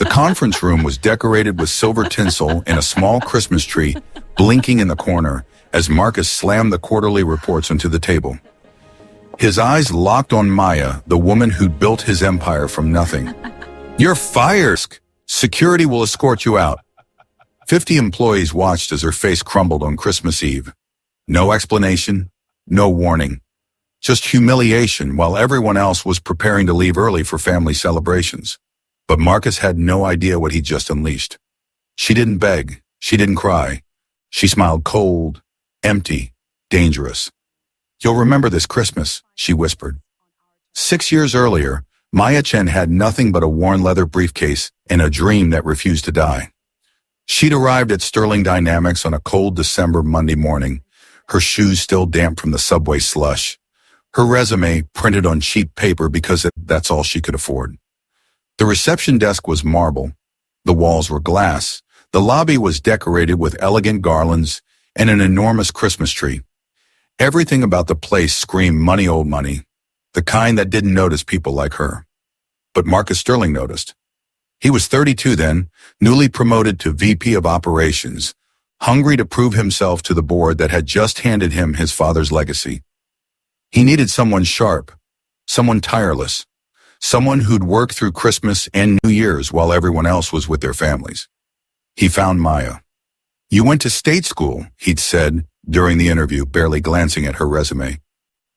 The conference room was decorated with silver tinsel and a small Christmas tree blinking in the corner as Marcus slammed the quarterly reports onto the table. His eyes locked on Maya, the woman who'd built his empire from nothing. "You're fired! Security will escort you out." 50 employees watched as her face crumbled on Christmas Eve. No explanation, no warning. Just humiliation while everyone else was preparing to leave early for family celebrations. But Marcus had no idea what he'd just unleashed. She didn't beg. She didn't cry. She smiled cold, empty, dangerous. "You'll remember this Christmas," she whispered. 6 years earlier, Maya Chen had nothing but a worn leather briefcase and a dream that refused to die. She'd arrived at Sterling Dynamics on a cold December Monday morning, her shoes still damp from the subway slush, her resume printed on cheap paper because that's all she could afford. The reception desk was marble, the walls were glass, the lobby was decorated with elegant garlands and an enormous Christmas tree. Everything about the place screamed money old money, the kind that didn't notice people like her. But Marcus Sterling noticed. He was 32 then, newly promoted to VP of Operations, hungry to prove himself to the board that had just handed him his father's legacy. He needed someone sharp, someone tireless, someone who'd work through Christmas and New Year's while everyone else was with their families. He found Maya. "You went to state school," he'd said during the interview, barely glancing at her resume.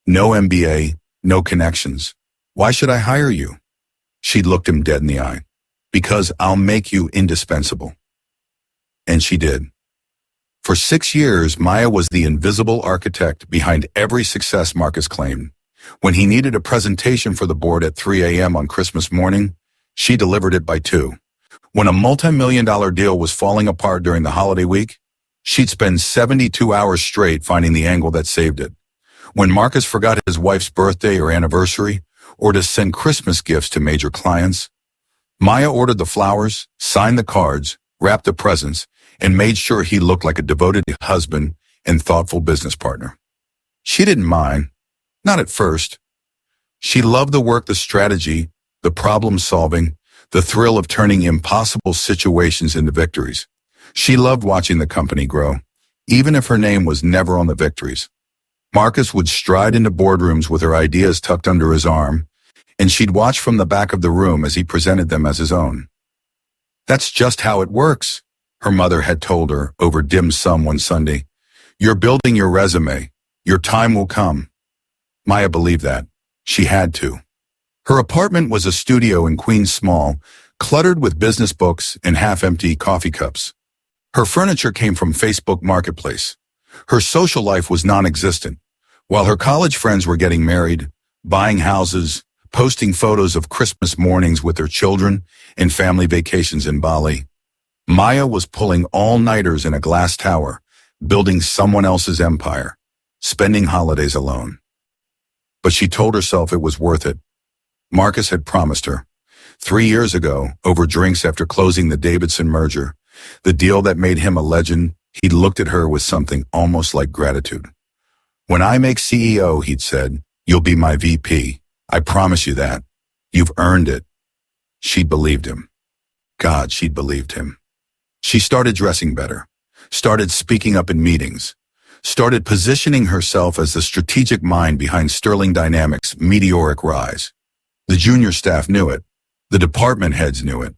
"No MBA, no connections. Why should I hire you?" She'd looked him dead in the eye. "Because I'll make you indispensable." And she did. For 6 years, Maya was the invisible architect behind every success Marcus claimed. When he needed a presentation for the board at 3 a.m. on Christmas morning, she delivered it by 2. When a multi-million-dollar deal was falling apart during the holiday week, she'd spend 72 hours straight finding the angle that saved it. When Marcus forgot his wife's birthday or anniversary, or to send Christmas gifts to major clients, Maya ordered the flowers, signed the cards, wrapped the presents, and made sure he looked like a devoted husband and thoughtful business partner. She didn't mind, not at first. She loved the work, the strategy, the problem-solving, the thrill of turning impossible situations into victories. She loved watching the company grow, even if her name was never on the victories. Marcus would stride into boardrooms with her ideas tucked under his arm, and she'd watch from the back of the room as he presented them as his own. "That's just how it works," her mother had told her over dim sum one Sunday. "You're building your resume. Your time will come." Maya believed that. She had to. Her apartment was a studio in Queens Mall, cluttered with business books and half-empty coffee cups. Her furniture came from Facebook Marketplace. Her social life was non-existent. While her college friends were getting married, buying houses, posting photos of Christmas mornings with their children and family vacations in Bali, Maya was pulling all-nighters in a glass tower, building someone else's empire, spending holidays alone. But she told herself it was worth it. Marcus had promised her. 3 years ago, over drinks after closing the Davidson merger, the deal that made him a legend, he'd looked at her with something almost like gratitude. "When I make CEO," he'd said, "you'll be my VP. I promise you that. You've earned it." She'd believed him. God, she'd believed him. She started dressing better, started speaking up in meetings, started positioning herself as the strategic mind behind Sterling Dynamics' meteoric rise. The junior staff knew it. The department heads knew it.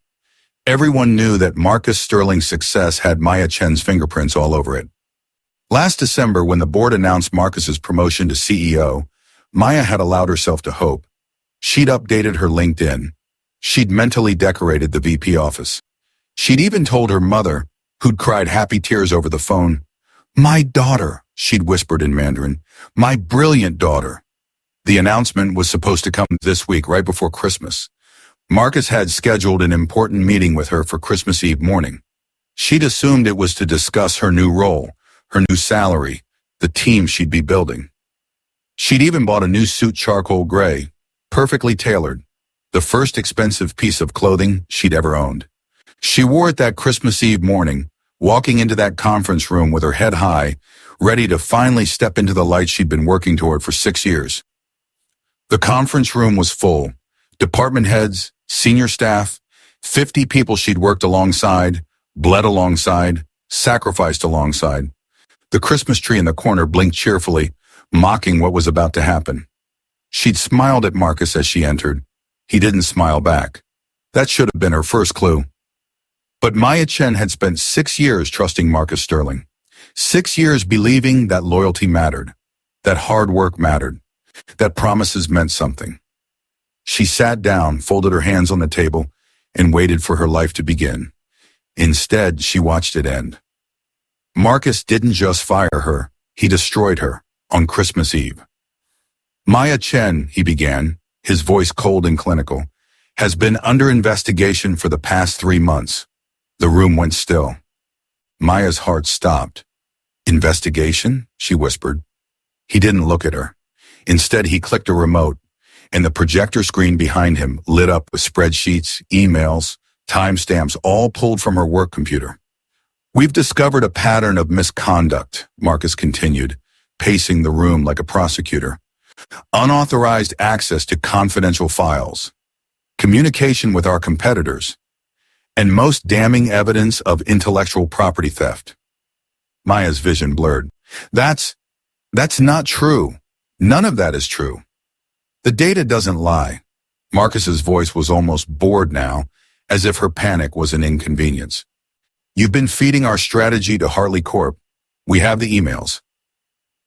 Everyone knew that Marcus Sterling's success had Maya Chen's fingerprints all over it. Last December, when the board announced Marcus's promotion to CEO, Maya had allowed herself to hope. She'd updated her LinkedIn. She'd mentally decorated the VP office. She'd even told her mother, who'd cried happy tears over the phone, "My daughter," she'd whispered in Mandarin, "my brilliant daughter." The announcement was supposed to come this week, right before Christmas. Marcus had scheduled an important meeting with her for Christmas Eve morning. She'd assumed it was to discuss her new role, her new salary, the team she'd be building. She'd even bought a new suit, charcoal gray, perfectly tailored, the first expensive piece of clothing she'd ever owned. She wore it that Christmas Eve morning, walking into that conference room with her head high, ready to finally step into the light she'd been working toward for 6 years. The conference room was full. Department heads, senior staff, 50 people she'd worked alongside, bled alongside, sacrificed alongside. The Christmas tree in the corner blinked cheerfully, mocking what was about to happen. She'd smiled at Marcus as she entered. He didn't smile back. That should have been her first clue. But Maya Chen had spent 6 years trusting Marcus Sterling. 6 years believing that loyalty mattered, that hard work mattered, that promises meant something. She sat down, folded her hands on the table, and waited for her life to begin. Instead, she watched it end. Marcus didn't just fire her, he destroyed her on Christmas Eve. Maya Chen, he began, his voice cold and clinical, has been under investigation for the past 3 months. The room went still. Maya's heart stopped. Investigation? She whispered. He didn't look at her. Instead, he clicked a remote, and the projector screen behind him lit up with spreadsheets, emails, timestamps, all pulled from her work computer. We've discovered a pattern of misconduct, Marcus continued, pacing the room like a prosecutor. Unauthorized access to confidential files, communication with our competitors, and most damning evidence of intellectual property theft. Maya's vision blurred. That's not true. None of that is true. The data doesn't lie. Marcus's voice was almost bored now, as if her panic was an inconvenience. You've been feeding our strategy to Hartley Corp. We have the emails.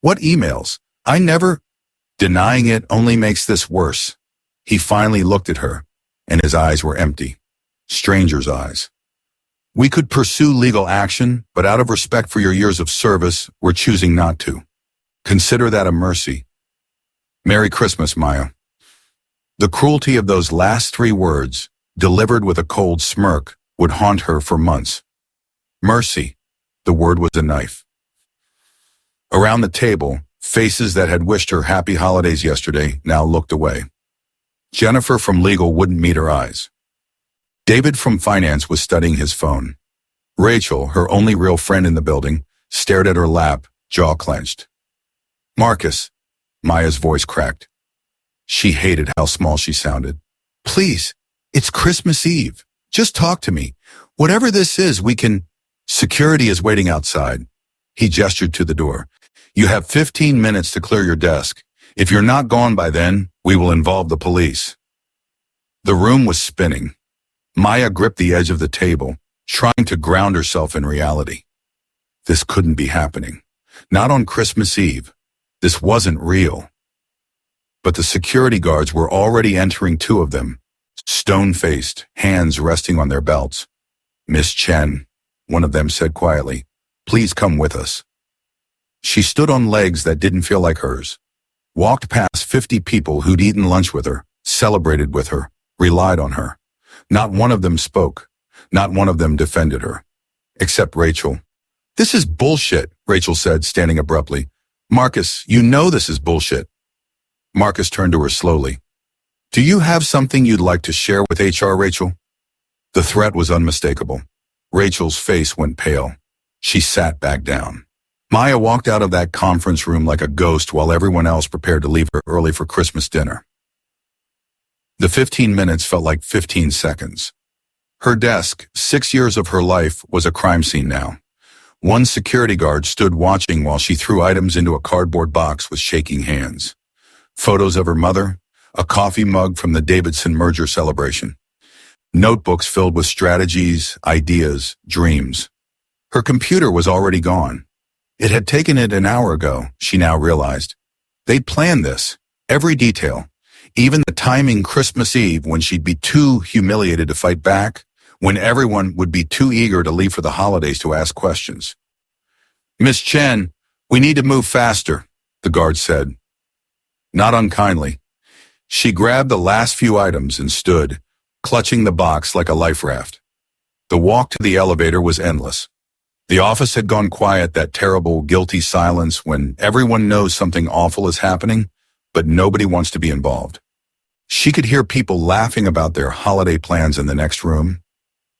What emails? I never... Denying it only makes this worse. He finally looked at her, and his eyes were empty. Stranger's eyes. We could pursue legal action, but out of respect for your years of service, we're choosing not to. Consider that a mercy. Merry Christmas, Maya. The cruelty of those last 3 words, delivered with a cold smirk, would haunt her for months. Mercy. The word was a knife. Around the table, faces that had wished her happy holidays yesterday now looked away. Jennifer from legal wouldn't meet her eyes. David from finance was studying his phone. Rachel, her only real friend in the building, stared at her lap, jaw clenched. Marcus, Maya's voice cracked. She hated how small she sounded. Please, it's Christmas Eve. Just talk to me. Whatever this is, we can... Security is waiting outside. He gestured to the door. You have 15 minutes to clear your desk. If you're not gone by then, we will involve the police. The room was spinning. Maya gripped the edge of the table, trying to ground herself in reality. This couldn't be happening. Not on Christmas Eve. This wasn't real. But the security guards were already entering, 2 of them, stone-faced, hands resting on their belts. Miss Chen, one of them said quietly, please come with us. She stood on legs that didn't feel like hers, walked past 50 people who'd eaten lunch with her, celebrated with her, relied on her. Not one of them spoke. Not one of them defended her. Except Rachel. This is bullshit, Rachel said, standing abruptly. Marcus, you know this is bullshit. Marcus turned to her slowly. Do you have something you'd like to share with HR, Rachel? The threat was unmistakable. Rachel's face went pale. She sat back down. Maya walked out of that conference room like a ghost while everyone else prepared to leave her early for Christmas dinner. The 15 minutes felt like 15 seconds. Her desk, 6 years of her life, was a crime scene now. One security guard stood watching while she threw items into a cardboard box with shaking hands. Photos of her mother, a coffee mug from the Davidson merger celebration. Notebooks filled with strategies, ideas, dreams. Her computer was already gone. It had taken it an hour ago, she now realized. They'd planned this, every detail, even the timing Christmas Eve when she'd be too humiliated to fight back, when everyone would be too eager to leave for the holidays to ask questions. Miss Chen, we need to move faster, the guard said. Not unkindly. She grabbed the last few items and stood, clutching the box like a life raft. The walk to the elevator was endless. The office had gone quiet, that terrible, guilty silence when everyone knows something awful is happening, but nobody wants to be involved. She could hear people laughing about their holiday plans in the next room.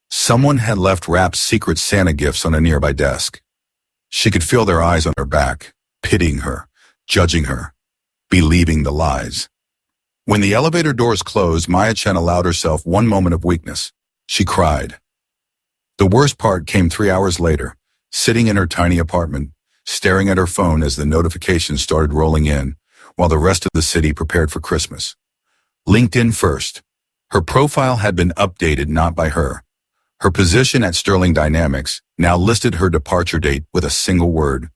Someone had left wrapped Secret Santa gifts on a nearby desk. She could feel their eyes on her back, pitying her, judging her, believing the lies. When the elevator doors closed, Maya Chen allowed herself one moment of weakness. She cried. The worst part came 3 hours later, sitting in her tiny apartment, staring at her phone as the notifications started rolling in, while the rest of the city prepared for Christmas. LinkedIn first. Her profile had been updated not by her. Her position at Sterling Dynamics now listed her departure date with a single word: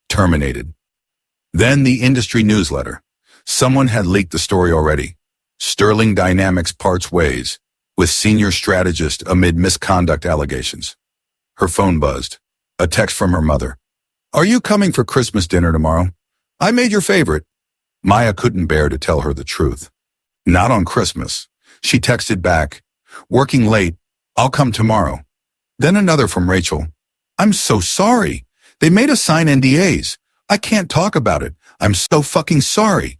terminated. Then the industry newsletter. Someone had leaked the story already. Sterling Dynamics parts ways with senior strategist amid misconduct allegations. Her phone buzzed. A text from her mother. "Are you coming for Christmas dinner tomorrow? I made your favorite." Maya couldn't bear to tell her the truth. "Not on Christmas." She texted back, "Working late. I'll come tomorrow." Then another from Rachel. "I'm so sorry. They made us sign NDAs. I can't talk about it. I'm so fucking sorry."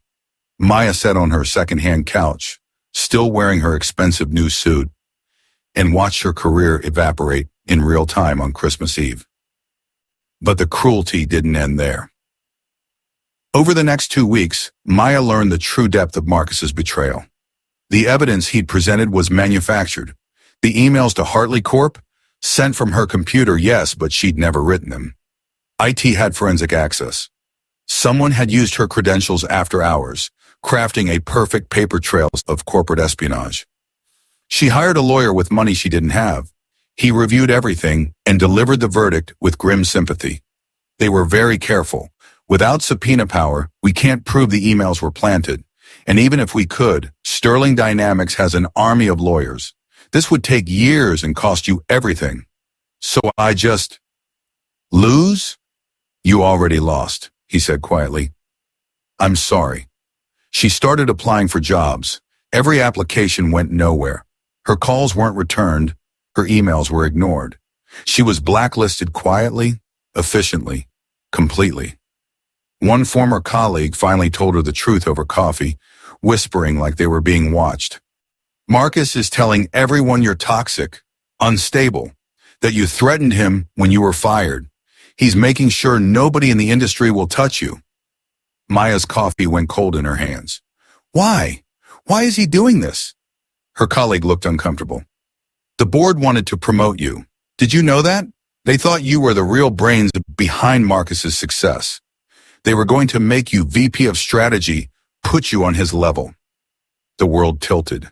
Maya sat on her second-hand couch, still wearing her expensive new suit, and watched her career evaporate in real time on Christmas Eve. But the cruelty didn't end there. Over the next 2 weeks, Maya learned the true depth of Marcus's betrayal. The evidence he'd presented was manufactured. The emails to Hartley Corp? Sent from her computer, yes, but she'd never written them. IT had forensic access. Someone had used her credentials after hours, crafting a perfect paper trail of corporate espionage. She hired a lawyer with money she didn't have. He reviewed everything and delivered the verdict with grim sympathy. They were very careful. Without subpoena power, we can't prove the emails were planted. And even if we could, Sterling Dynamics has an army of lawyers. This would take years and cost you everything. So I just... Lose? You already lost, he said quietly. I'm sorry. She started applying for jobs. Every application went nowhere. Her calls weren't returned. Her emails were ignored. She was blacklisted quietly, efficiently, completely. One former colleague finally told her the truth over coffee, whispering like they were being watched. Marcus is telling everyone you're toxic, unstable, that you threatened him when you were fired. He's making sure nobody in the industry will touch you. Maya's coffee went cold in her hands. Why? Why is he doing this? Her colleague looked uncomfortable. The board wanted to promote you. Did you know that? They thought you were the real brains behind Marcus's success. They were going to make you VP of strategy, put you on his level. The world tilted.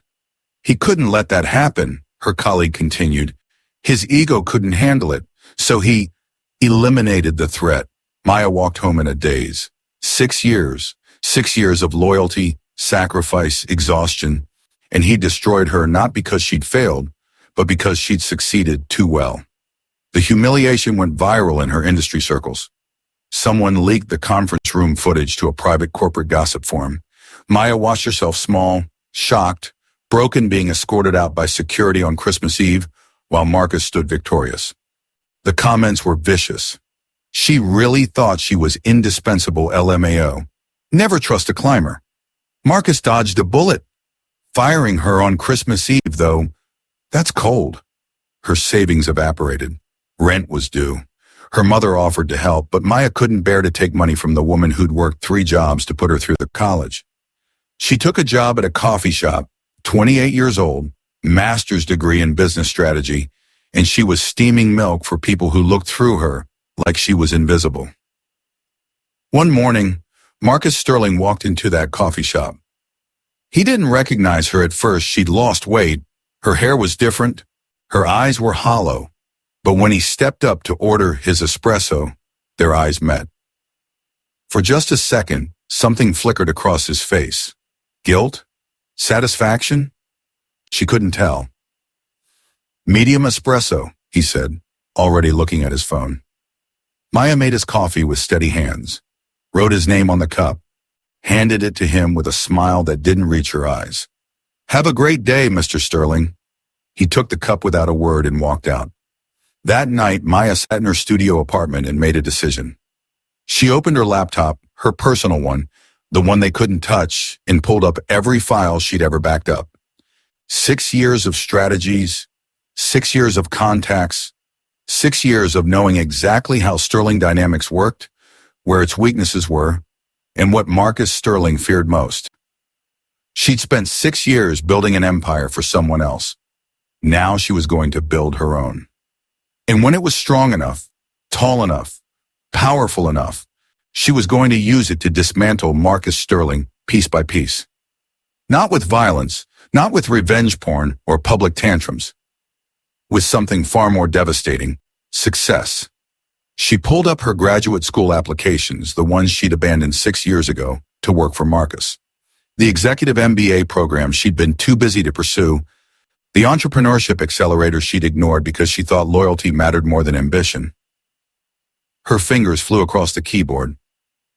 He couldn't let that happen, her colleague continued. His ego couldn't handle it, so he eliminated the threat. Maya walked home in a daze. 6 years, 6 years of loyalty, sacrifice, exhaustion, and he destroyed her not because she'd failed, but because she'd succeeded too well. The humiliation went viral in her industry circles. Someone leaked the conference room footage to a private corporate gossip forum. Maya watched herself small, shocked, broken, being escorted out by security on Christmas Eve while Marcus stood victorious. The comments were vicious. She really thought she was indispensable LMAO. Never trust a climber. Marcus dodged a bullet. Firing her on Christmas Eve, though, that's cold. Her savings evaporated. Rent was due. Her mother offered to help, but Maya couldn't bear to take money from the woman who'd worked 3 jobs to put her through the college. She took a job at a coffee shop, 28 years old, master's degree in business strategy, and she was steaming milk for people who looked through her like she was invisible. One morning, Marcus Sterling walked into that coffee shop. He didn't recognize her at first. She'd lost weight. Her hair was different. Her eyes were hollow. But when he stepped up to order his espresso, their eyes met. For just a second, something flickered across his face. Guilt? Satisfaction? She couldn't tell. Medium espresso, he said, already looking at his phone. Maya made his coffee with steady hands, wrote his name on the cup, handed it to him with a smile that didn't reach her eyes. Have a great day, Mr. Sterling. He took the cup without a word and walked out. That night, Maya sat in her studio apartment and made a decision. She opened her laptop, her personal one, the one they couldn't touch, and pulled up every file she'd ever backed up. 6 years of strategies, 6 years of contacts, 6 years of knowing exactly how Sterling Dynamics worked, where its weaknesses were, and what Marcus Sterling feared most. She'd spent 6 years building an empire for someone else. Now she was going to build her own. And when it was strong enough, tall enough, powerful enough, she was going to use it to dismantle Marcus Sterling piece by piece. Not with violence, not with revenge porn or public tantrums. With something far more devastating, success. She pulled up her graduate school applications, the ones she'd abandoned 6 years ago, to work for Marcus. The executive MBA program she'd been too busy to pursue, the entrepreneurship accelerator she'd ignored because she thought loyalty mattered more than ambition. Her fingers flew across the keyboard.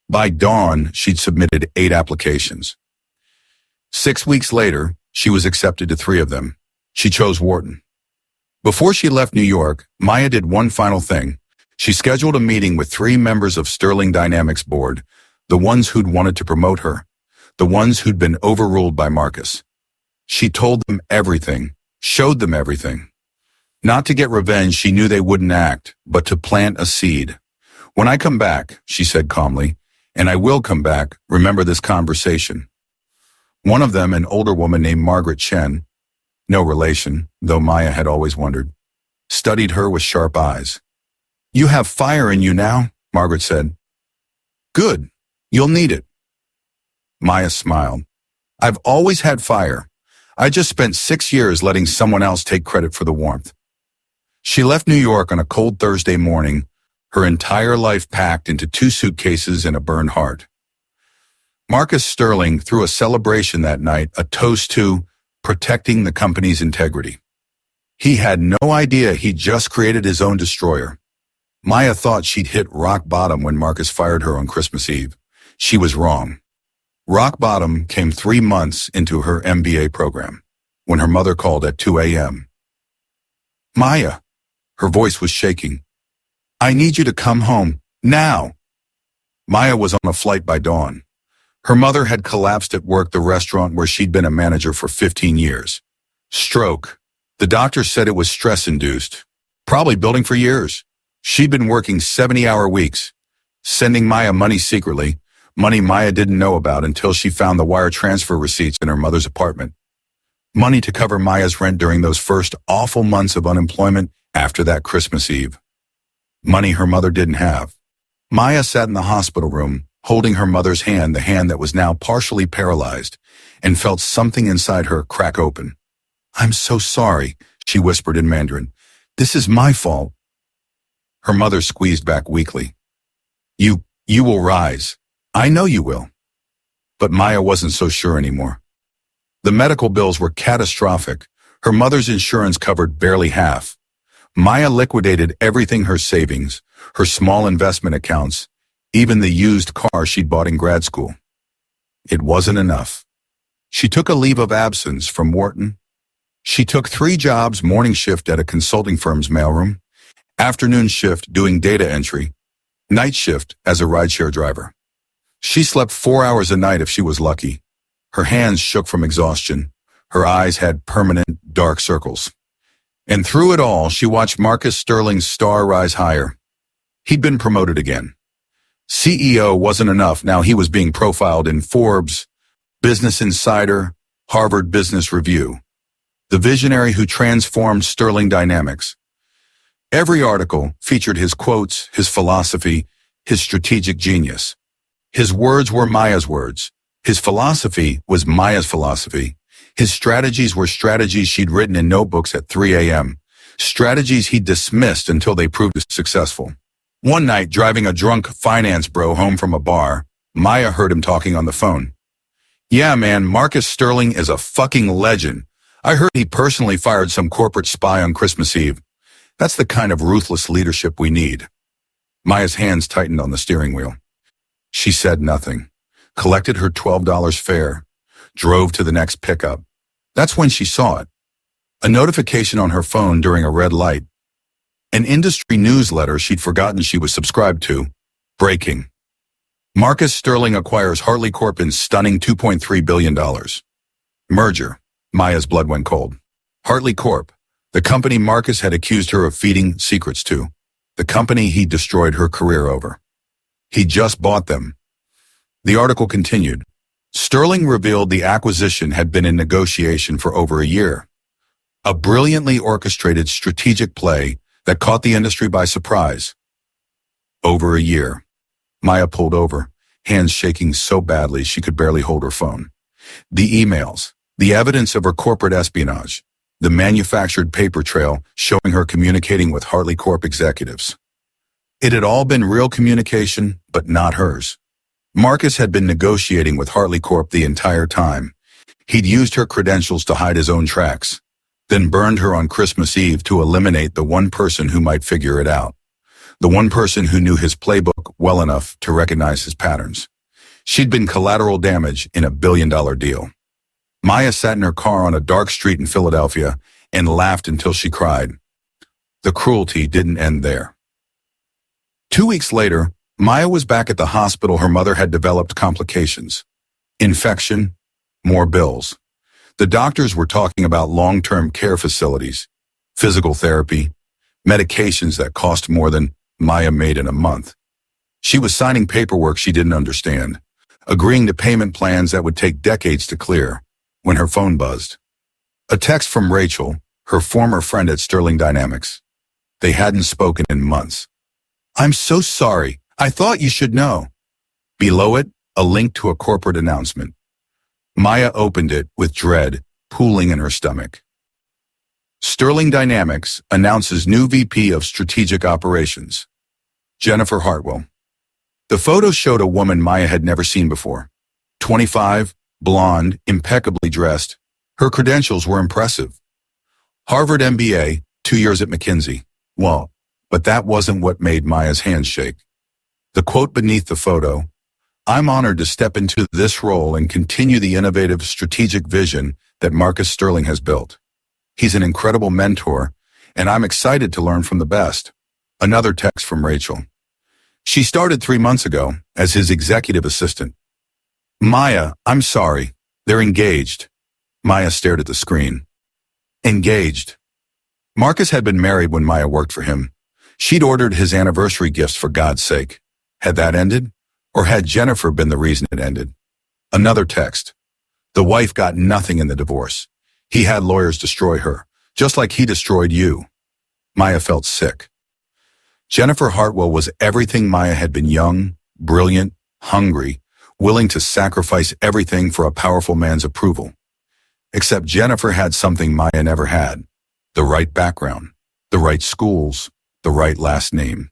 By dawn, she'd submitted 8 applications. 6 weeks later, she was accepted to 3 of them. She chose Wharton. Before she left New York, Maya did one final thing. She scheduled a meeting with 3 members of Sterling Dynamics board, the ones who'd wanted to promote her, the ones who'd been overruled by Marcus. She told them everything, showed them everything. Not to get revenge, she knew they wouldn't act, but to plant a seed. When I come back, she said calmly, and I will come back, remember this conversation. One of them, an older woman named Margaret Chen, no relation, though Maya had always wondered, studied her with sharp eyes. You have fire in you now, Margaret said. Good, you'll need it. Maya smiled. I've always had fire. I just spent 6 years letting someone else take credit for the warmth. She left New York on a cold Thursday morning, her entire life packed into 2 suitcases and a burned heart. Marcus Sterling threw a celebration that night, a toast to protecting the company's integrity. He had no idea he'd just created his own destroyer. Maya thought she'd hit rock bottom when Marcus fired her on Christmas Eve. She was wrong. Rock bottom came 3 months into her MBA program, when her mother called at 2 a.m. Maya, her voice was shaking. I need you to come home, now. Maya was on a flight by dawn. Her mother had collapsed at work, the restaurant where she'd been a manager for 15 years. Stroke. The doctor said it was stress-induced. Probably building for years. She'd been working 70-hour weeks, sending Maya money secretly, money Maya didn't know about until she found the wire transfer receipts in her mother's apartment. Money to cover Maya's rent during those first awful months of unemployment after that Christmas Eve. Money her mother didn't have. Maya sat in the hospital room, holding her mother's hand, the hand that was now partially paralyzed, and felt something inside her crack open. I'm so sorry, she whispered in Mandarin. This is my fault. Her mother squeezed back weakly. You will rise. I know you will. But Maya wasn't so sure anymore. The medical bills were catastrophic. Her mother's insurance covered barely half. Maya liquidated everything, her savings, her small investment accounts, even the used car she'd bought in grad school. It wasn't enough. She took a leave of absence from Wharton. She took 3 jobs, morning shift at a consulting firm's mailroom, afternoon shift doing data entry, night shift as a rideshare driver. She slept 4 hours a night if she was lucky. Her hands shook from exhaustion. Her eyes had permanent dark circles. And through it all, she watched Marcus Sterling's star rise higher. He'd been promoted again. CEO wasn't enough. Now he was being profiled in Forbes, Business Insider, Harvard Business Review. The visionary who transformed Sterling Dynamics. Every article featured his quotes, his philosophy, his strategic genius. His words were Maya's words. His philosophy was Maya's philosophy. His strategies were strategies she'd written in notebooks at 3 a.m. Strategies he dismissed until they proved successful. One night, driving a drunk finance bro home from a bar, Maya heard him talking on the phone. Yeah, man, Marcus Sterling is a fucking legend. I heard he personally fired some corporate spy on Christmas Eve. That's the kind of ruthless leadership we need. Maya's hands tightened on the steering wheel. She said nothing, collected her $12 fare, drove to the next pickup. That's when she saw it. A notification on her phone during a red light. An industry newsletter she'd forgotten she was subscribed to. Breaking. Marcus Sterling acquires Hartley Corp in stunning $2.3 billion. Merger. Maya's blood went cold. Hartley Corp, the company Marcus had accused her of feeding secrets to. The company he destroyed her career over. He just bought them. The article continued. Sterling revealed the acquisition had been in negotiation for over a year. A brilliantly orchestrated strategic play that caught the industry by surprise. Over a year, Maya pulled over, hands shaking so badly she could barely hold her phone. The emails, the evidence of her corporate espionage, the manufactured paper trail showing her communicating with Hartley Corp executives. It had all been real communication, but not hers. Marcus had been negotiating with Hartley Corp the entire time. He'd used her credentials to hide his own tracks, then burned her on Christmas Eve to eliminate the one person who might figure it out. The one person who knew his playbook well enough to recognize his patterns. She'd been collateral damage in a billion-dollar deal. Maya sat in her car on a dark street in Philadelphia and laughed until she cried. The cruelty didn't end there. 2 weeks later, Maya was back at the hospital. Her mother had developed complications. Infection, more bills. The doctors were talking about long-term care facilities, physical therapy, medications that cost more than Maya made in a month. She was signing paperwork she didn't understand, agreeing to payment plans that would take decades to clear, when her phone buzzed. A text from Rachel, her former friend at Sterling Dynamics. They hadn't spoken in months. "I'm so sorry. I thought you should know." Below it, a link to a corporate announcement. Maya opened it with dread pooling in her stomach. Sterling Dynamics announces new VP of Strategic Operations, Jennifer Hartwell. The photo showed a woman Maya had never seen before. 25, blonde, impeccably dressed. Her credentials were impressive. Harvard MBA, 2 years at McKinsey. Well, but that wasn't what made Maya's hands shake. The quote beneath the photo, "I'm honored to step into this role and continue the innovative strategic vision that Marcus Sterling has built. He's an incredible mentor, and I'm excited to learn from the best." Another text from Rachel. She started 3 months ago as his executive assistant. "Maya, I'm sorry. They're engaged." Maya stared at the screen. Engaged. Marcus had been married when Maya worked for him. She'd ordered his anniversary gifts for God's sake. Had that ended? Or had Jennifer been the reason it ended? Another text. "The wife got nothing in the divorce. He had lawyers destroy her, just like he destroyed you." Maya felt sick. Jennifer Hartwell was everything Maya had been: young, brilliant, hungry, willing to sacrifice everything for a powerful man's approval. Except Jennifer had something Maya never had: the right background, the right schools, the right last name.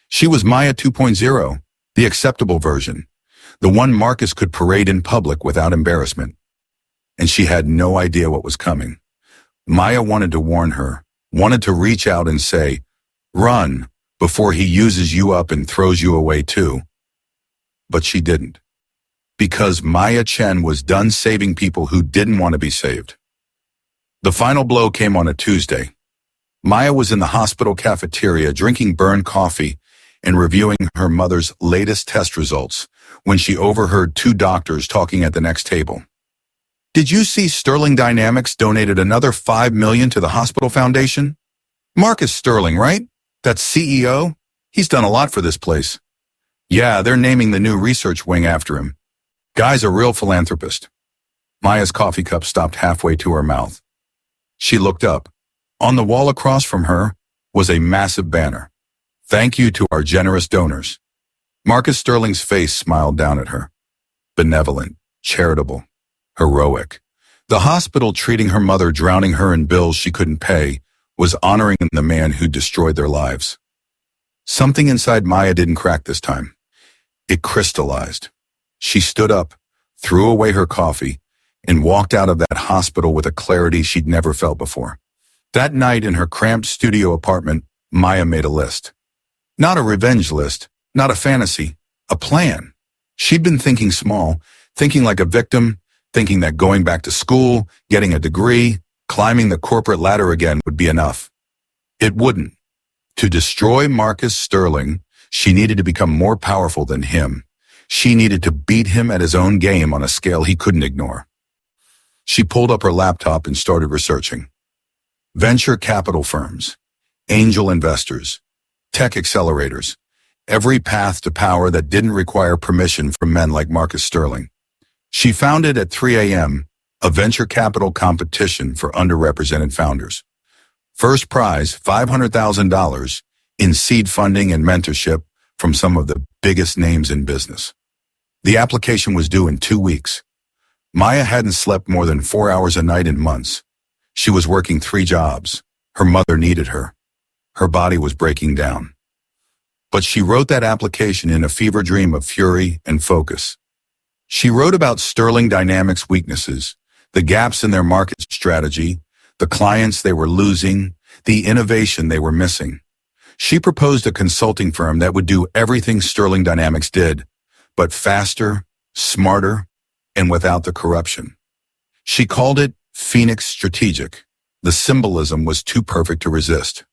She was Maya 2.0, the acceptable version, the one Marcus could parade in public without embarrassment. And she had no idea what was coming. Maya wanted to warn her, wanted to reach out and say, "Run," before he uses you up and throws you away too. But she didn't. Because Maya Chen was done saving people who didn't want to be saved. The final blow came on a Tuesday. Maya was in the hospital cafeteria drinking burned coffee and reviewing her mother's latest test results when she overheard 2 doctors talking at the next table. "Did you see Sterling Dynamics donated another $5 million to the hospital foundation? Marcus Sterling, right? That CEO? He's done a lot for this place." "Yeah, they're naming the new research wing after him. Guy's a real philanthropist." Maya's coffee cup stopped halfway to her mouth. She looked up. On the wall across from her was a massive banner. "Thank you to our generous donors." Marcus Sterling's face smiled down at her. Benevolent, charitable, heroic. The hospital treating her mother, drowning her in bills she couldn't pay, was honoring the man who destroyed their lives. Something inside Maya didn't crack this time. It crystallized. She stood up, threw away her coffee, and walked out of that hospital with a clarity she'd never felt before. That night in her cramped studio apartment, Maya made a list. Not a revenge list, not a fantasy, a plan. She'd been thinking small, thinking like a victim, thinking that going back to school, getting a degree, climbing the corporate ladder again would be enough. It wouldn't. To destroy Marcus Sterling, she needed to become more powerful than him. She needed to beat him at his own game on a scale he couldn't ignore. She pulled up her laptop and started researching. Venture capital firms, angel investors, tech accelerators, every path to power that didn't require permission from men like Marcus Sterling. She found it at 3 a.m., a venture capital competition for underrepresented founders. First prize, $500,000 in seed funding and mentorship from some of the biggest names in business. The application was due in 2 weeks. Maya hadn't slept more than 4 hours a night in months. She was working 3 jobs. Her mother needed her. Her body was breaking down. But she wrote that application in a fever dream of fury and focus. She wrote about Sterling Dynamics' weaknesses, the gaps in their market strategy, the clients they were losing, the innovation they were missing. She proposed a consulting firm that would do everything Sterling Dynamics did, but faster, smarter, and without the corruption. She called it Phoenix Strategic. The symbolism was too perfect to resist.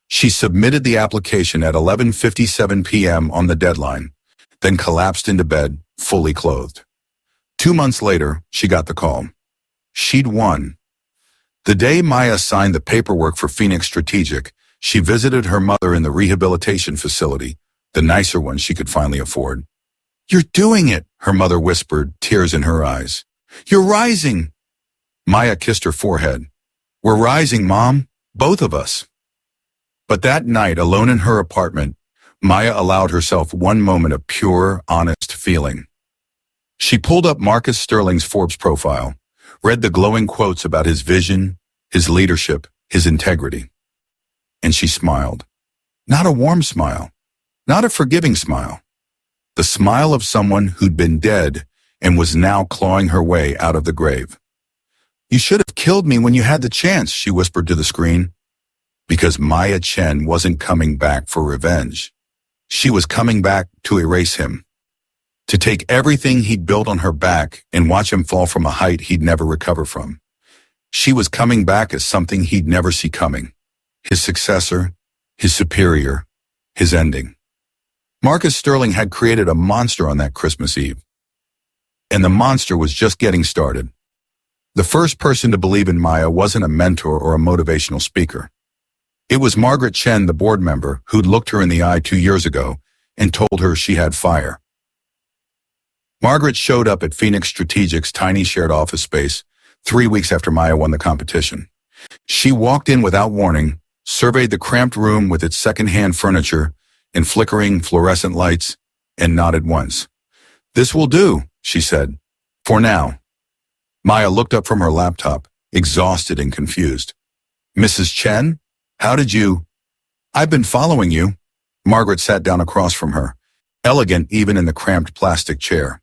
She submitted the application at 11:57 p.m. on the deadline, then collapsed into bed, fully clothed. 2 months later, she got the call. She'd won. The day Maya signed the paperwork for Phoenix Strategic, she visited her mother in the rehabilitation facility, the nicer one she could finally afford. "You're doing it," her mother whispered, tears in her eyes. "You're rising." Maya kissed her forehead. "We're rising, Mom. Both of us." But that night, alone in her apartment, Maya allowed herself one moment of pure, honest feeling. She pulled up Marcus Sterling's Forbes profile, read the glowing quotes about his vision, his leadership, his integrity. And she smiled. Not a warm smile, not a forgiving smile. The smile of someone who'd been dead and was now clawing her way out of the grave. "You should have killed me when you had the chance," she whispered to the screen. Because Maya Chen wasn't coming back for revenge. She was coming back to erase him. To take everything he'd built on her back and watch him fall from a height he'd never recover from. She was coming back as something he'd never see coming. His successor, his superior, his ending. Marcus Sterling had created a monster on that Christmas Eve. And the monster was just getting started. The first person to believe in Maya wasn't a mentor or a motivational speaker. It was Margaret Chen, the board member, who'd looked her in the eye 2 years ago and told her she had fire. Margaret showed up at Phoenix Strategic's tiny shared office space 3 weeks after Maya won the competition. She walked in without warning, surveyed the cramped room with its second-hand furniture and flickering fluorescent lights, and nodded once. "This will do," she said. "For now." Maya looked up from her laptop, exhausted and confused. "Mrs. Chen? How did you—" "I've been following you." Margaret sat down across from her, elegant even in the cramped plastic chair.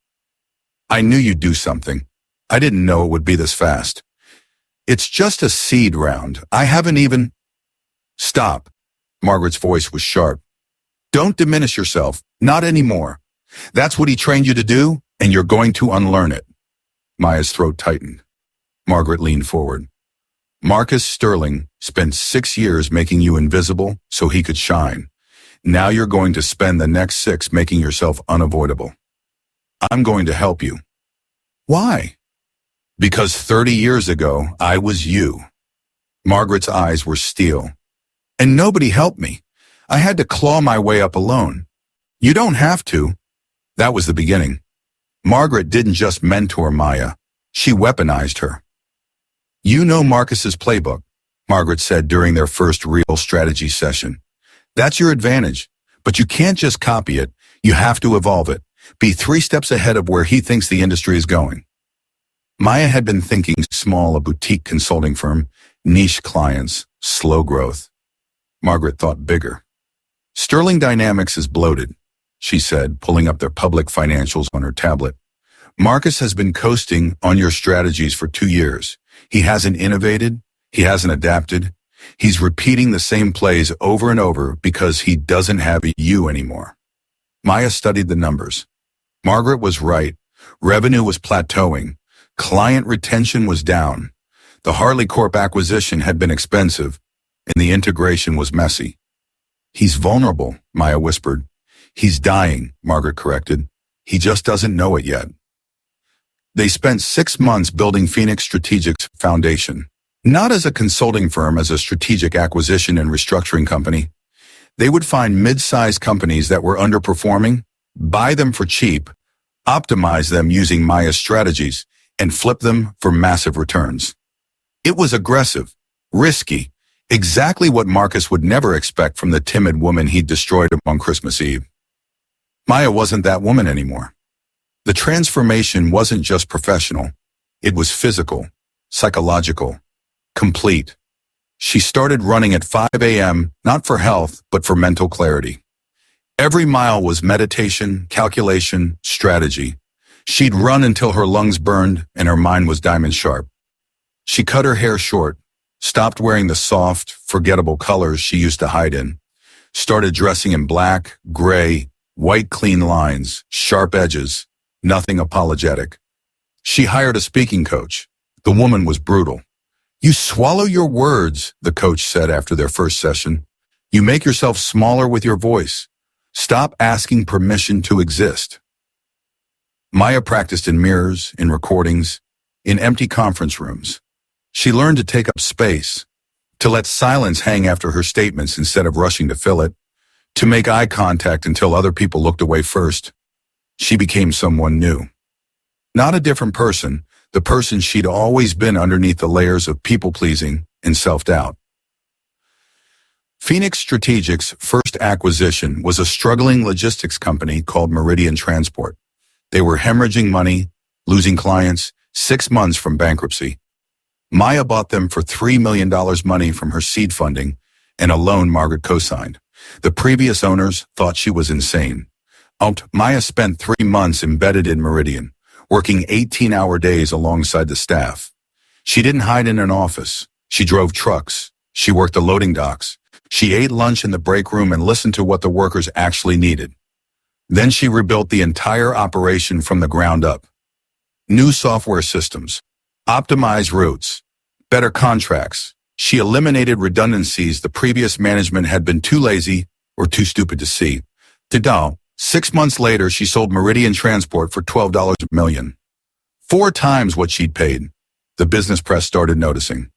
"I knew you'd do something. I didn't know it would be this fast. It's just a seed round. I haven't even—" "Stop." Margaret's voice was sharp. "Don't diminish yourself. Not anymore. That's what he trained you to do, and you're going to unlearn it." Maya's throat tightened. Margaret leaned forward. "Marcus Sterling spent 6 years making you invisible so he could shine. Now you're going to spend the next 6 making yourself unavoidable. I'm going to help you." "Why?" "Because 30 years ago, I was you." Margaret's eyes were steel. "And nobody helped me. I had to claw my way up alone." "You don't have to." That was the beginning. Margaret didn't just mentor Maya. She weaponized her. "You know Marcus's playbook," Margaret said during their first real strategy session. "That's your advantage, but you can't just copy it. You have to evolve it. Be 3 steps ahead of where he thinks the industry is going." Maya had been thinking small, a boutique consulting firm, niche clients, slow growth. Margaret thought bigger. "Sterling Dynamics is bloated," she said, pulling up their public financials on her tablet. "Marcus has been coasting on your strategies for 2 years. He hasn't innovated. He hasn't adapted. He's repeating the same plays over and over because he doesn't have you anymore." Maya studied the numbers. Margaret was right. Revenue was plateauing. Client retention was down. The Harley Corp acquisition had been expensive, and the integration was messy. "He's vulnerable," Maya whispered. "He's dying," Margaret corrected. "He just doesn't know it yet." They spent 6 months building Phoenix Strategic's foundation, not as a consulting firm, as a strategic acquisition and restructuring company. They would find mid-sized companies that were underperforming, buy them for cheap, optimize them using Maya's strategies, and flip them for massive returns. It was aggressive, risky, exactly what Marcus would never expect from the timid woman he'd destroyed on Christmas Eve. Maya wasn't that woman anymore. The transformation wasn't just professional. It was physical, psychological, complete. She started running at 5 a.m., not for health, but for mental clarity. Every mile was meditation, calculation, strategy. She'd run until her lungs burned and her mind was diamond sharp. She cut her hair short, stopped wearing the soft, forgettable colors she used to hide in, started dressing in black, gray, white clean lines, sharp edges, nothing apologetic. She hired a speaking coach. The woman was brutal. "You swallow your words," the coach said after their first session. "You make yourself smaller with your voice. Stop asking permission to exist." Maya practiced in mirrors, in recordings, in empty conference rooms. She learned to take up space, to let silence hang after her statements instead of rushing to fill it, to make eye contact until other people looked away first. She became someone new. Not a different person, the person she'd always been underneath the layers of people-pleasing and self-doubt. Phoenix Strategic's first acquisition was a struggling logistics company called Meridian Transport. They were hemorrhaging money, losing clients, 6 months from bankruptcy. Maya bought them for $3 million money from her seed funding and a loan Margaret co-signed. The previous owners thought she was insane. Maya spent 3 months embedded in Meridian, working 18-hour days alongside the staff. She didn't hide in an office. She drove trucks. She worked the loading docks. She ate lunch in the break room and listened to what the workers actually needed. Then she rebuilt the entire operation from the ground up. New software systems, optimized routes, better contracts. She eliminated redundancies the previous management had been too lazy or too stupid to see. 6 months later, she sold Meridian Transport for $12 a million. 4 times what she'd paid. The business press started noticing.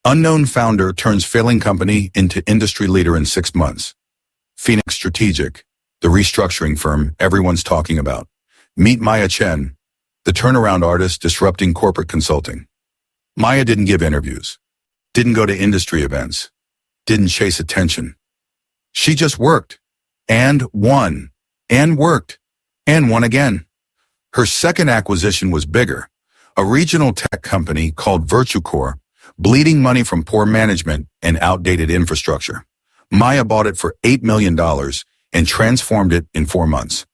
Unknown founder turns failing company into industry leader in 6 months. Phoenix Strategic, the restructuring firm everyone's talking about. Meet Maya Chen, the turnaround artist disrupting corporate consulting. Maya didn't give interviews, didn't go to industry events, didn't chase attention. She just worked, and won, and worked, and won again. Her second acquisition was bigger, a regional tech company called VirtuCore, bleeding money from poor management and outdated infrastructure. Maya bought it for $8 million and transformed it in 4 months.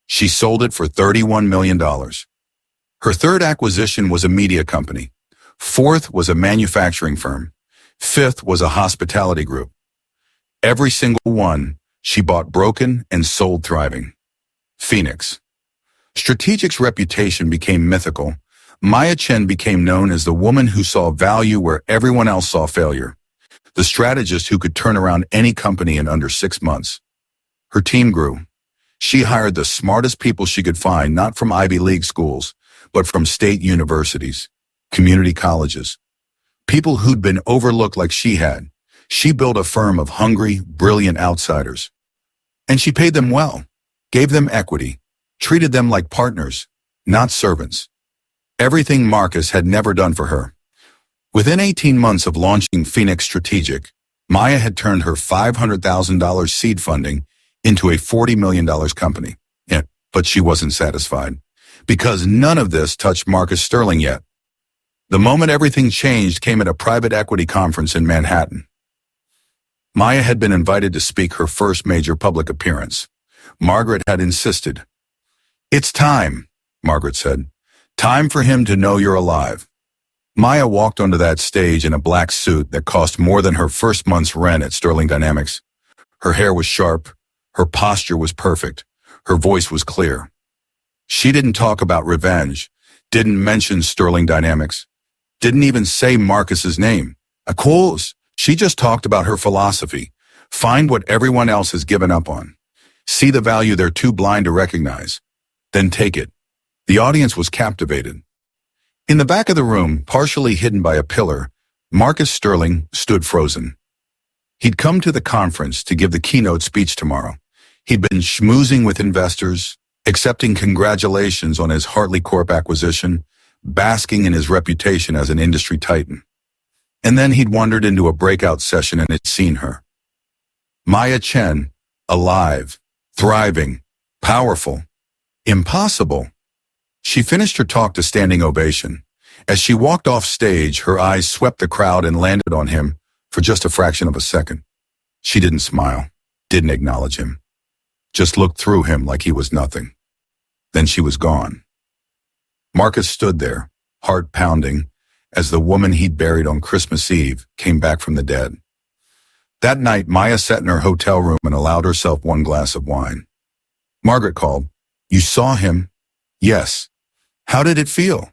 She sold it for $31 million. Her third acquisition was a media company. Fourth was a manufacturing firm. Fifth was a hospitality group. Every single one, she bought broken and sold thriving. Phoenix. Strategic's reputation became mythical. Maya Chen became known as the woman who saw value where everyone else saw failure. The strategist who could turn around any company in under 6 months. Her team grew. She hired the smartest people she could find, not from Ivy League schools, but from state universities, community colleges. People who'd been overlooked like she had. She built a firm of hungry, brilliant outsiders. And she paid them well, gave them equity, treated them like partners, not servants. Everything Marcus had never done for her. Within 18 months of launching Phoenix Strategic, Maya had turned her $500,000 seed funding into a $40 million company. Yeah, but she wasn't satisfied, because none of this touched Marcus Sterling yet. The moment everything changed came at a private equity conference in Manhattan. Maya had been invited to speak her first major public appearance. Margaret had insisted. "It's time," Margaret said. "Time for him to know you're alive." Maya walked onto that stage in a black suit that cost more than her first month's rent at Sterling Dynamics. Her hair was sharp. Her posture was perfect. Her voice was clear. She didn't talk about revenge, didn't mention Sterling Dynamics, didn't even say Marcus's name. Of course, she just talked about her philosophy. Find what everyone else has given up on. See the value they're too blind to recognize. Then take it. The audience was captivated. In the back of the room, partially hidden by a pillar, Marcus Sterling stood frozen. He'd come to the conference to give the keynote speech tomorrow. He'd been schmoozing with investors, accepting congratulations on his Hartley Corp acquisition, basking in his reputation as an industry titan. And then he'd wandered into a breakout session and had seen her. Maya Chen, alive, thriving, powerful, impossible. She finished her talk to standing ovation. As she walked off stage, her eyes swept the crowd and landed on him for just a fraction of a second. She didn't smile, didn't acknowledge him, just looked through him like he was nothing. Then she was gone. Marcus stood there, heart pounding, as the woman he'd buried on Christmas Eve came back from the dead. That night, Maya sat in her hotel room and allowed herself one glass of wine. Margaret called. "You saw him?" "Yes." "How did it feel?"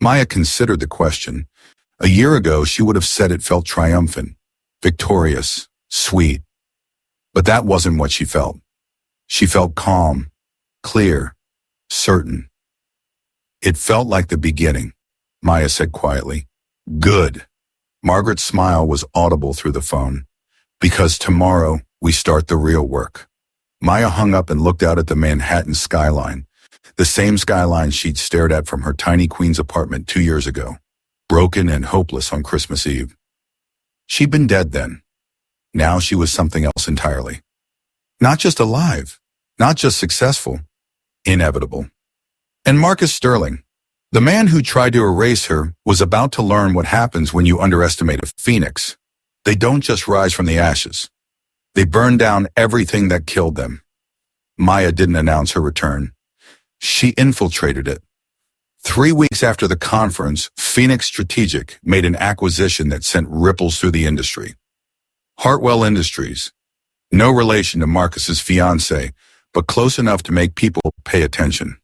Maya considered the question. A year ago, she would have said it felt triumphant, victorious, sweet. But that wasn't what she felt. She felt calm, clear, certain. "It felt like the beginning," Maya said quietly. "Good." Margaret's smile was audible through the phone. "Because tomorrow we start the real work." Maya hung up and looked out at the Manhattan skyline, the same skyline she'd stared at from her tiny Queens apartment 2 years ago, broken and hopeless on Christmas Eve. She'd been dead then. Now she was something else entirely. Not just alive, not just successful, inevitable. And Marcus Sterling, the man who tried to erase her, was about to learn what happens when you underestimate a phoenix. They don't just rise from the ashes. They burn down everything that killed them. Maya didn't announce her return. She infiltrated it. 3 weeks after the conference, Phoenix Strategic made an acquisition that sent ripples through the industry. Hartwell Industries, no relation to Marcus's fiancée, but close enough to make people pay attention.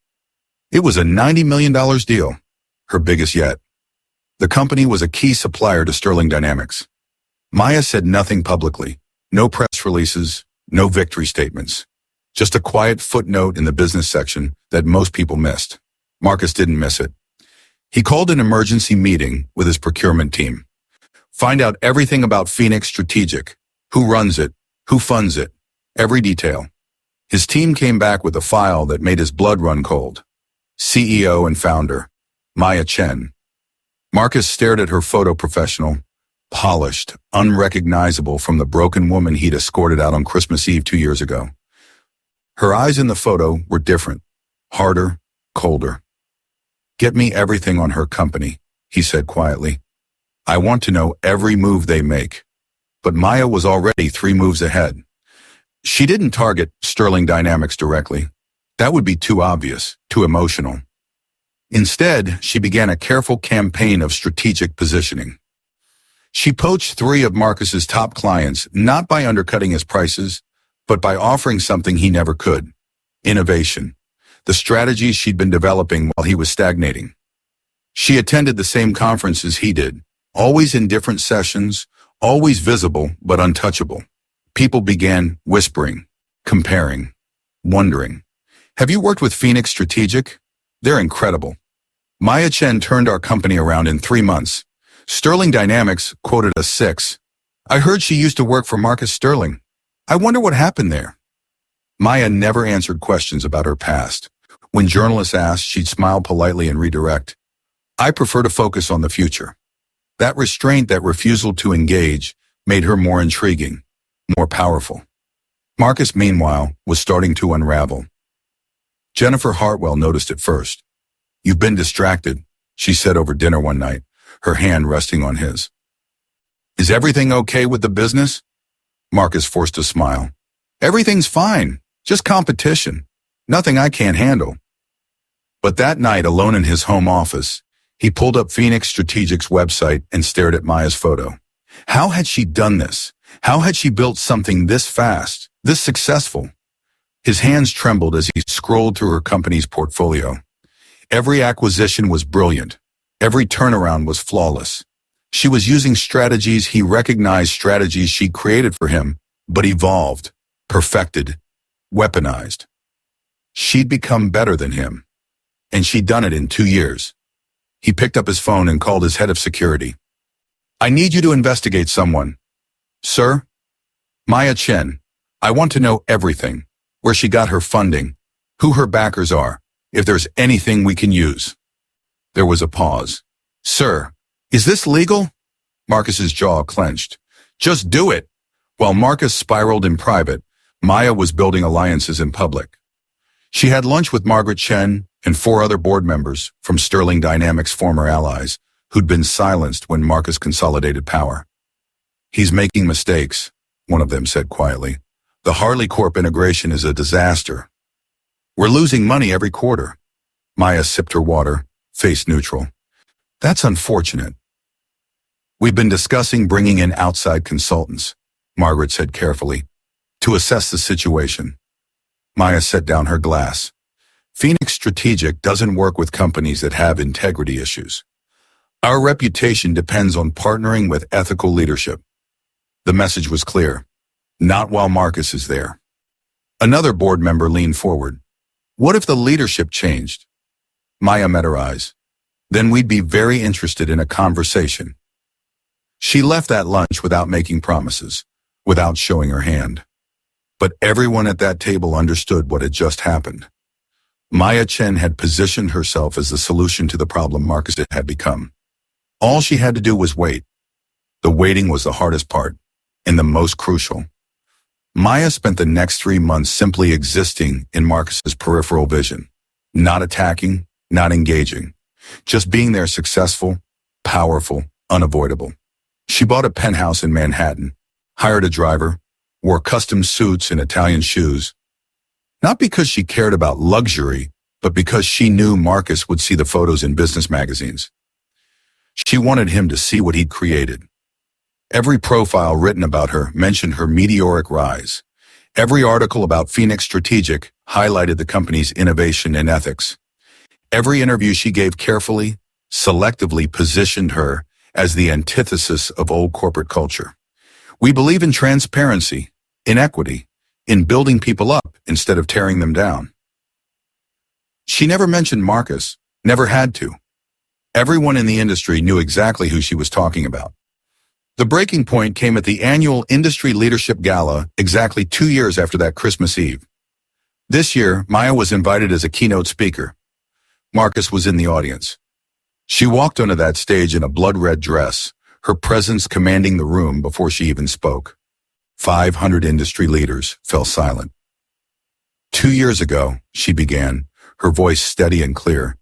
It was a $90 million deal, her biggest yet. The company was a key supplier to Sterling Dynamics. Maya said nothing publicly, no press releases, no victory statements. Just a quiet footnote in the business section that most people missed. Marcus didn't miss it. He called an emergency meeting with his procurement team. Find out everything about Phoenix Strategic, who runs it, who funds it, every detail. His team came back with a file that made his blood run cold. CEO and founder, Maya Chen. Marcus stared at her photo professional, polished, unrecognizable from the broken woman he'd escorted out on Christmas Eve 2 years ago. Her eyes in the photo were different, harder, colder. "Get me everything on her company," he said quietly. "I want to know every move they make." But Maya was already 3 moves ahead. She didn't target Sterling Dynamics directly. That would be too obvious, too emotional. Instead, she began a careful campaign of strategic positioning. She poached 3 of Marcus's top clients, not by undercutting his prices, but by offering something he never could: innovation, the strategies she'd been developing while he was stagnating. She attended the same conferences he did, always in different sessions, always visible but untouchable. People began whispering, comparing, wondering. "Have you worked with Phoenix Strategic? They're incredible. Maya Chen turned our company around in 3 months. Sterling Dynamics quoted a 6. I heard she used to work for Marcus Sterling. I wonder what happened there." Maya never answered questions about her past. When journalists asked, she'd smile politely and redirect. "I prefer to focus on the future." That restraint, that refusal to engage, made her more intriguing, more powerful. Marcus, meanwhile, was starting to unravel. Jennifer Hartwell noticed it first. "You've been distracted," she said over dinner one night, her hand resting on his. "Is everything okay with the business?" Marcus forced a smile. "Everything's fine, just competition. Nothing I can't handle." But that night, alone in his home office, he pulled up Phoenix Strategic's website and stared at Maya's photo. How had she done this? How had she built something this fast, this successful? His hands trembled as he scrolled through her company's portfolio. Every acquisition was brilliant. Every turnaround was flawless. She was using strategies he recognized, strategies she created for him, but evolved, perfected, weaponized. She'd become better than him, and she'd done it in 2 years. He picked up his phone and called his head of security. "I need you to investigate someone." "Sir?" "Maya Chen. I want to know everything. Where she got her funding, who her backers are, if there's anything we can use." There was a pause. Sir, is this legal? Marcus's jaw clenched. Just do it. While Marcus spiraled in private, Maya was building alliances in public. She had lunch with Margaret Chen and 4 other board members from Sterling Dynamics' former allies who'd been silenced when Marcus consolidated power. He's making mistakes, one of them said quietly. The Harley Corp integration is a disaster. We're losing money every quarter. Maya sipped her water, face neutral. That's unfortunate. We've been discussing bringing in outside consultants, Margaret said carefully, to assess the situation. Maya set down her glass. Phoenix Strategic doesn't work with companies that have integrity issues. Our reputation depends on partnering with ethical leadership. The message was clear. Not while Marcus is there. Another board member leaned forward. What if the leadership changed? Maya met her eyes. Then we'd be very interested in a conversation. She left that lunch without making promises, without showing her hand. But everyone at that table understood what had just happened. Maya Chen had positioned herself as the solution to the problem Marcus had become. All she had to do was wait. The waiting was the hardest part, and the most crucial. Maya spent the next 3 months simply existing in Marcus's peripheral vision, not attacking, not engaging, just being there successful, powerful, unavoidable. She bought a penthouse in Manhattan, hired a driver, wore custom suits and Italian shoes, not because she cared about luxury, but because she knew Marcus would see the photos in business magazines. She wanted him to see what he'd created. Every profile written about her mentioned her meteoric rise. Every article about Phoenix Strategic highlighted the company's innovation and ethics. Every interview she gave carefully, selectively positioned her as the antithesis of old corporate culture. We believe in transparency, in equity, in building people up instead of tearing them down. She never mentioned Marcus, never had to. Everyone in the industry knew exactly who she was talking about. The breaking point came at the annual Industry Leadership Gala exactly 2 years after that Christmas Eve. This year, Maya was invited as a keynote speaker. Marcus was in the audience. She walked onto that stage in a blood-red dress, her presence commanding the room before she even spoke. 500 industry leaders fell silent. 2 years ago, she began, her voice steady and clear.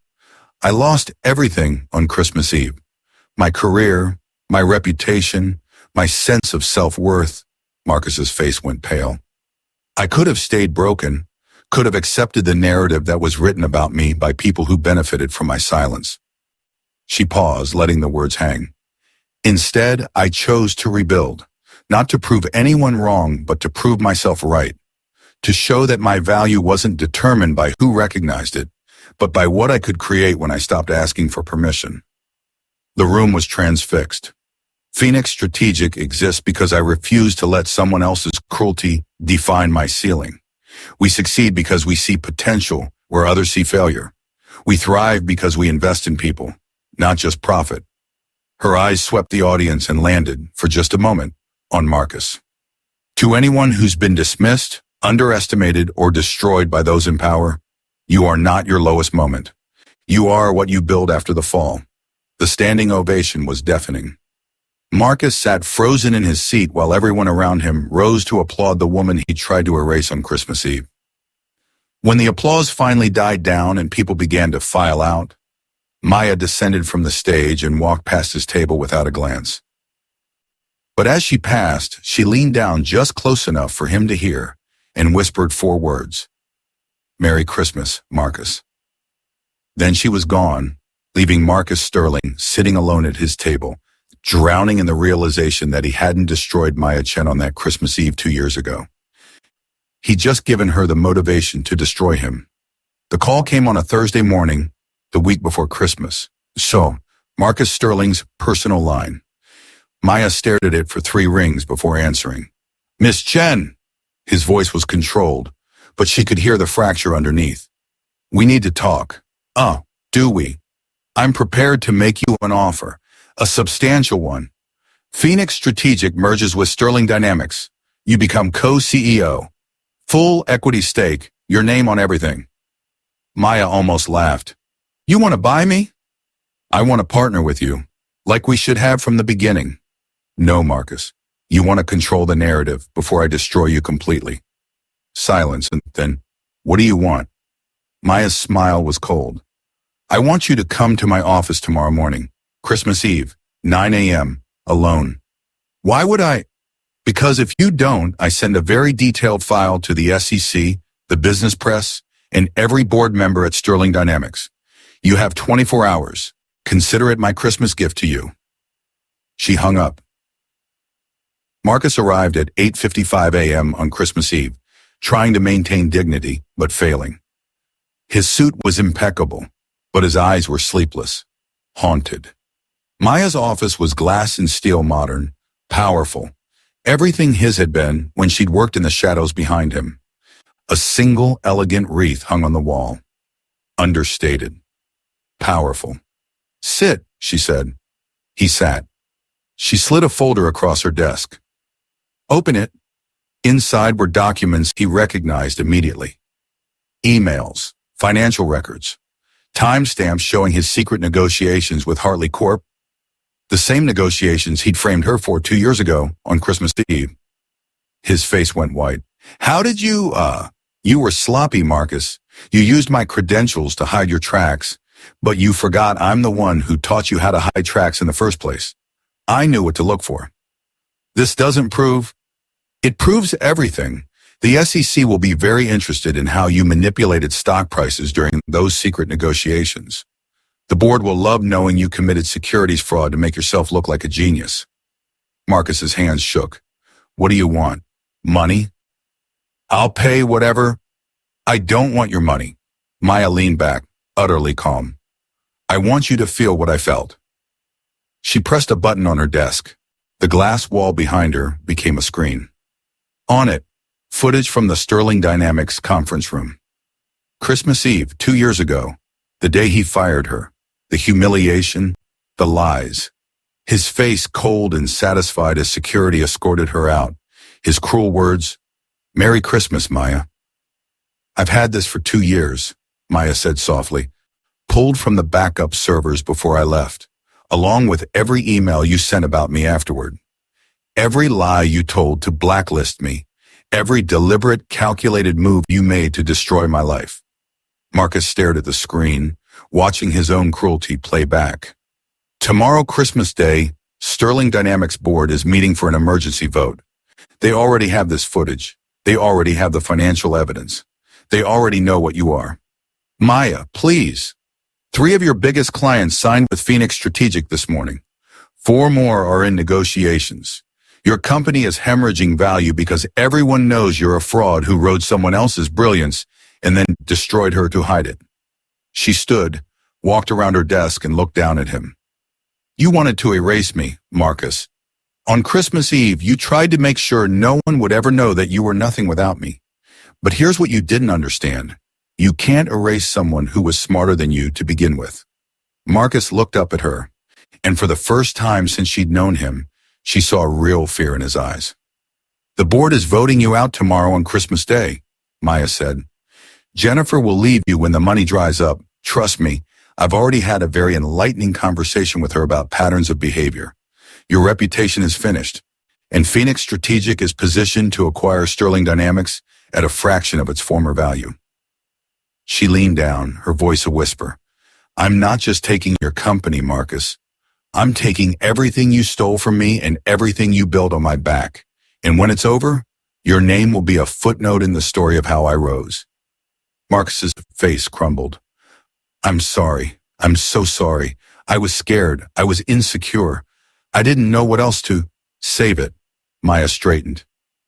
I lost everything on Christmas Eve. My career, my reputation, my sense of self-worth. Marcus's face went pale. I could have stayed broken, could have accepted the narrative that was written about me by people who benefited from my silence. She paused, letting the words hang. Instead, I chose to rebuild, not to prove anyone wrong, but to prove myself right, to show that my value wasn't determined by who recognized it, but by what I could create when I stopped asking for permission. The room was transfixed. Phoenix Strategic exists because I refuse to let someone else's cruelty define my ceiling. We succeed because we see potential where others see failure. We thrive because we invest in people, not just profit. Her eyes swept the audience and landed, for just a moment, on Marcus. To anyone who's been dismissed, underestimated, or destroyed by those in power, you are not your lowest moment. You are what you build after the fall. The standing ovation was deafening. Marcus sat frozen in his seat while everyone around him rose to applaud the woman he tried to erase on Christmas Eve. When the applause finally died down and people began to file out, Maya descended from the stage and walked past his table without a glance. But as she passed, she leaned down just close enough for him to hear and whispered 4 words. Merry Christmas, Marcus. Then she was gone, leaving Marcus Sterling sitting alone at his table, drowning in the realization that he hadn't destroyed Maya Chen on that Christmas Eve 2 years ago. He'd just given her the motivation to destroy him. The call came on a Thursday morning, the week before Christmas. So, Marcus Sterling's personal line. Maya stared at it for 3 rings before answering. Miss Chen! His voice was controlled, but she could hear the fracture underneath. We need to talk. Oh, do we? I'm prepared to make you an offer, a substantial one. Phoenix Strategic merges with Sterling Dynamics. You become co-CEO. Full equity stake, your name on everything. Maya almost laughed. You want to buy me? I want to partner with you, like we should have from the beginning. No, Marcus. You want to control the narrative before I destroy you completely. Silence, and then, what do you want? Maya's smile was cold. I want you to come to my office tomorrow morning, Christmas Eve, 9 a.m., alone. Why would I? Because if you don't, I send a very detailed file to the SEC, the business press, and every board member at Sterling Dynamics. You have 24 hours. Consider it my Christmas gift to you. She hung up. Marcus arrived at 8:55 a.m. on Christmas Eve, trying to maintain dignity, but failing. His suit was impeccable, but his eyes were sleepless, haunted. Maya's office was glass and steel modern, powerful. Everything his had been when she'd worked in the shadows behind him. A single elegant wreath hung on the wall. Understated. Powerful. Sit, she said. He sat. She slid a folder across her desk. Open it. Inside were documents he recognized immediately. Emails, financial records, timestamps showing his secret negotiations with Hartley Corp. The same negotiations he'd framed her for 2 years ago on Christmas Eve. His face went white. How did you, You were sloppy, Marcus. You used my credentials to hide your tracks, but you forgot I'm the one who taught you how to hide tracks in the first place. I knew what to look for. This doesn't prove. It proves everything. The SEC will be very interested in how you manipulated stock prices during those secret negotiations. The board will love knowing you committed securities fraud to make yourself look like a genius. Marcus's hands shook. What do you want? Money? I'll pay whatever. I don't want your money. Maya leaned back, utterly calm. I want you to feel what I felt. She pressed a button on her desk. The glass wall behind her became a screen. On it, footage from the Sterling Dynamics conference room. Christmas Eve, 2 years ago, the day he fired her. The humiliation, the lies. His face cold and satisfied as security escorted her out. His cruel words, Merry Christmas, Maya. I've had this for 2 years, Maya said softly, pulled from the backup servers before I left, along with every email you sent about me afterward. Every lie you told to blacklist me, every deliberate, calculated move you made to destroy my life. Marcus stared at the screen, watching his own cruelty play back. Tomorrow, Christmas Day, Sterling Dynamics board is meeting for an emergency vote. They already have this footage. They already have the financial evidence. They already know what you are. Maya, please. 3 of your biggest clients signed with Phoenix Strategic this morning. 4 more are in negotiations. Your company is hemorrhaging value because everyone knows you're a fraud who rode someone else's brilliance and then destroyed her to hide it. She stood, walked around her desk, and looked down at him. You wanted to erase me, Marcus. On Christmas Eve, you tried to make sure no one would ever know that you were nothing without me. But here's what you didn't understand. You can't erase someone who was smarter than you to begin with. Marcus looked up at her, and for the first time since she'd known him, she saw real fear in his eyes. The board is voting you out tomorrow on Christmas Day, Maya said. Jennifer will leave you when the money dries up. Trust me, I've already had a very enlightening conversation with her about patterns of behavior. Your reputation is finished, and Phoenix Strategic is positioned to acquire Sterling Dynamics at a fraction of its former value. She leaned down, her voice a whisper. I'm not just taking your company, Marcus. I'm taking everything you stole from me and everything you built on my back. And when it's over, your name will be a footnote in the story of how I rose. Marcus's face crumbled. I'm sorry. I'm so sorry. I was scared. I was insecure. I didn't know what else to. Save it. Maya straightened.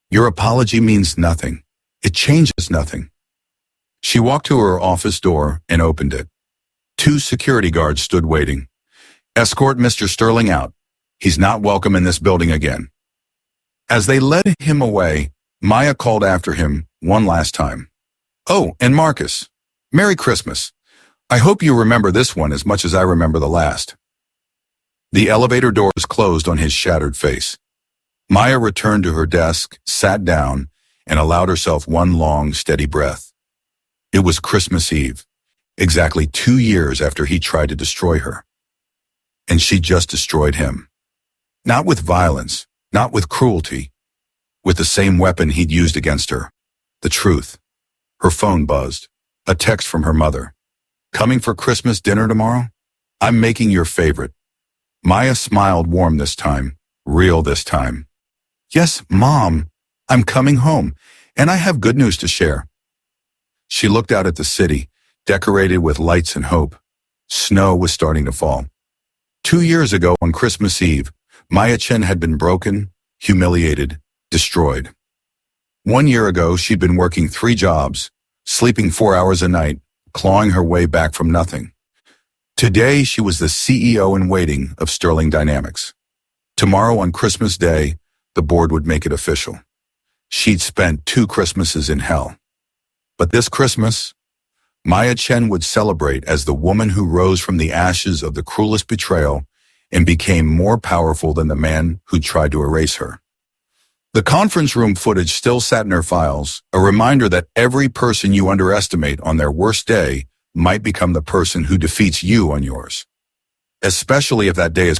Your apology means nothing. It changes nothing. She walked to her office door and opened it. 2 security guards stood waiting. Escort Mr. Sterling out. He's not welcome in this building again. As they led him away, Maya called after him one last time. Oh, and Marcus, Merry Christmas. I hope you remember this one as much as I remember the last. The elevator doors closed on his shattered face. Maya returned to her desk, sat down, and allowed herself one long, steady breath. It was Christmas Eve, exactly 2 years after he tried to destroy her. and she just destroyed him. Not with violence, not with cruelty, with the same weapon he'd used against her. The truth. Her phone buzzed. A text from her mother. Coming for Christmas dinner tomorrow? I'm making your favorite. Maya smiled warm this time, real this time. Yes, Mom, I'm coming home, and I have good news to share. She looked out at the city, decorated with lights and hope. Snow was starting to fall. 2 years ago on Christmas Eve, Maya Chen had been broken, humiliated, destroyed. 1 year ago, she'd been working 3 jobs, sleeping 4 hours a night, clawing her way back from nothing. Today, she was the CEO in waiting of Sterling Dynamics. Tomorrow on Christmas Day, the board would make it official. She'd spent 2 Christmases in hell. But this Christmas, Maya Chen would celebrate as the woman who rose from the ashes of the cruelest betrayal and became more powerful than the man who tried to erase her. The conference room footage still sat in her files, a reminder that every person you underestimate on their worst day might become the person who defeats you on yours. Especially if that day is